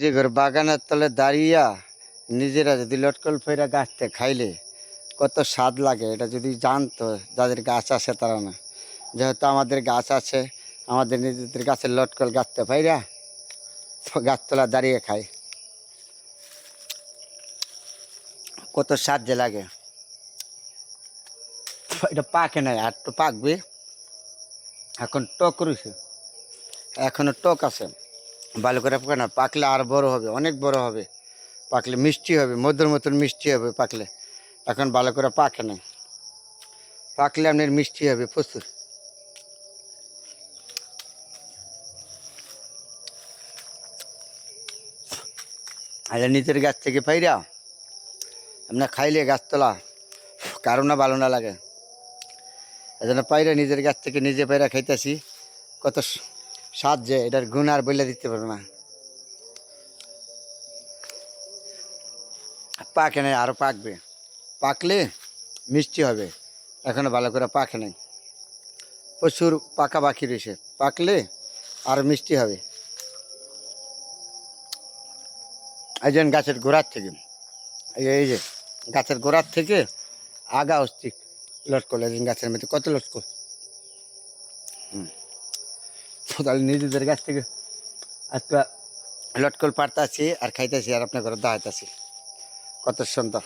যে ঘর বাগানের তলে দাঁড়িয়া নিজেরা যদি লটকল ফেরা গাছতে খাইলে কত স্বাদ লাগে, এটা যদি জানতো যাদের গাছ আছে তারা না। যেহেতু আমাদের গাছ আছে, আমাদের নিজেদের গাছের লটকল গাছতে ফেরা গাছতলা দাঁড়িয়ে খাই, কত স্বাদ যে লাগে। এটা পাকে নাই, আর তো পাকবে, এখন টক রয়েছে, এখনো টক আছে, ভালো করে পাকে না, পাকলে আর বড় হবে, অনেক বড় হবে, পাকলে মিষ্টি হবে, মধুর মতন মিষ্টি হবে পাকলে। এখন ভালো করে পাকে না, পাকলে আপনার মিষ্টি হবে প্রচুর। আর নিজের গাছ থেকে পাইরা আপনার খাইলে গাছতলা কারো না ভালো না লাগে, এজন্য পাইরা নিজের গাছ থেকে নিজে পাইরা খাইতেছি, কত স্বাদ যে এটার গুণ আর বলে দিতে পারবো না। পাকে নাই, আরও পাকবে, পাকলে মিষ্টি হবে, এখনো ভালো করে পাকে নাই, প্রচুর পাকা বাকি রয়েছে, পাকলে আরও মিষ্টি হবে। এই যে গাছের গোড়ার থেকে, এই যে গাছের গোড়ার থেকে আগা অস্তিক লটকল, এই গাছের মধ্যে কত লটকল। তাহলে নিজেদের গাছ থেকে আজকে লটকল পাড়তাছি আর খাইতেছি, আর আপনার ঘরে দাঁড়াইতেছি, কত সুন্দর।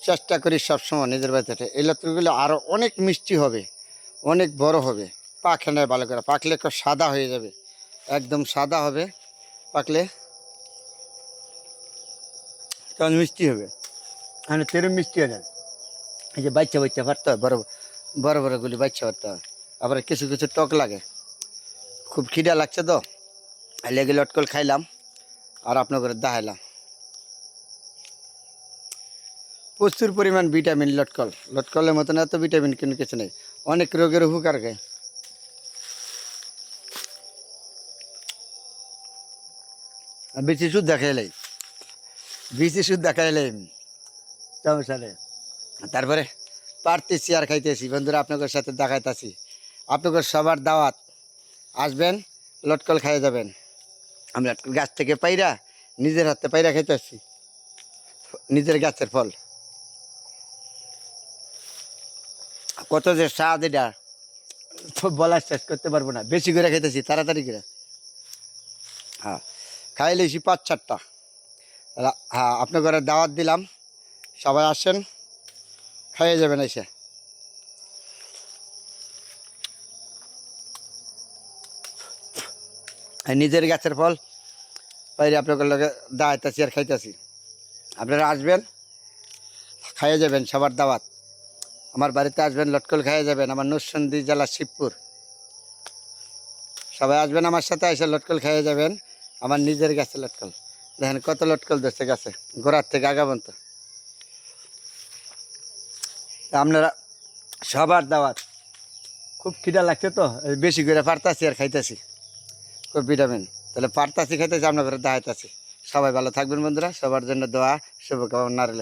চেষ্টা করি সবসময় নিজের বাড়িতে, এই লটকলগুলো আরও অনেক মিষ্টি হবে, অনেক বড় হবে, পাকে নেয় ভালো করে, পাকলে একটু সাদা হয়ে যাবে, একদম সাদা হবে পাকলে, তখন মিষ্টি হবে, মানে তেরম মিষ্টি হয়ে যায়। এই যে বাচ্চা বাচ্চা পারতে হয়, বড় বড় বড়গুলি বাচ্চা পারতে হয়, আবার কিছু কিছু টক লাগে। খুব খিদা লাগছে তো, লেগে লটকল খাইলাম আর আপনার করে দেখাইলাম। প্রচুর পরিমাণ ভিটামিন লটকল, লটকলের মতন এত ভিটামিন কিন্তু কিছু নেই, অনেক রোগের উপকার খায়। বেশি সুদ দেখাইলাই, বেশি সুদ দেখাইলাই সমস্যা নেই। তারপরে পারতেছি আর খাইতেছি, বন্ধুরা আপনাদের সাথে দেখাইতেছি, আপনাদের সবার দাওয়াত, আসবেন লটকল খাইয়ে যাবেন। আমরা গাছ থেকে পাইরা নিজের হাতে পাইরা খাইতেছি, নিজের গাছের ফল, কত যে স্বাদ এটা বলার শেষ করতে পারবো না। বেশি করে খাইতেছি, তাড়াতাড়ি করে। হ্যাঁ, খাই লেছি 5-4টা। হ্যাঁ, আপনার ঘরে দাওয়াত দিলাম, সবাই আসেন, খাইয়ে যাবেন এসে। নিজের গাছের ফল পাইরে আপনাদের লগে দাওয়াইতেছি আর খাইতেছি, আপনারা আসবেন, খাইয়ে যাবেন, সবার দাওয়াত। আমার বাড়িতে আসবেন, লটকল খাইয়ে যাবেন, আমার নরসিংদী জেলা শিবপুর। সবাই আসবেন আমার সাথে, এসে লটকল খাইয়ে যাবেন, আমার নিজের গাছে লটকল। দেখেন কত লটকল ধরছে গাছে, গোড়ার থেকে আগা পর্যন্ত। আপনারা সবার দাওয়াত। খুব খিদা লাগছে তো, বেশি করে পারতাছি আর খাইতেছি, খুব ভিটামিন, তাহলে পারতাছি খাইতেছি, আপনার ঘরে দেখাইতেছি। সবাই ভালো থাকবেন বন্ধুরা, সবার জন্য দোয়া শুভকামনা রইল।